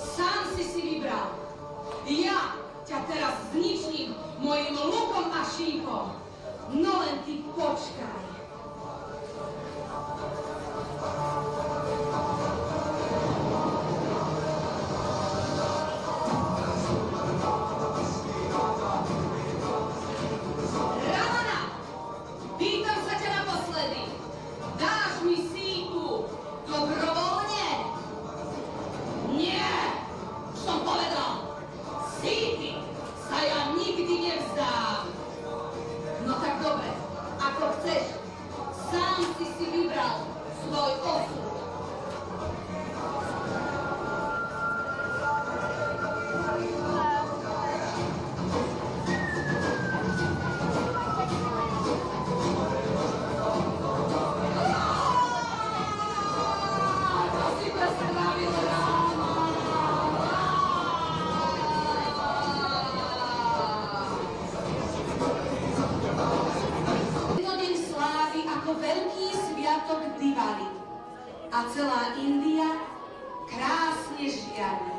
Sám si vybral. Ja ťa teraz zničím mojim lukom a šípom. No len ty počkaj. Ramana, pýtam sa ťa naposledy. Dáš mi síku dobrovoľne? Nie, už som povedal. Síky sa ja nikdy nevzdám. No tak dobre, ako chceš. Sám si vybral svoj osud. Veľký sviatok Diwali a celá India krásne žiari.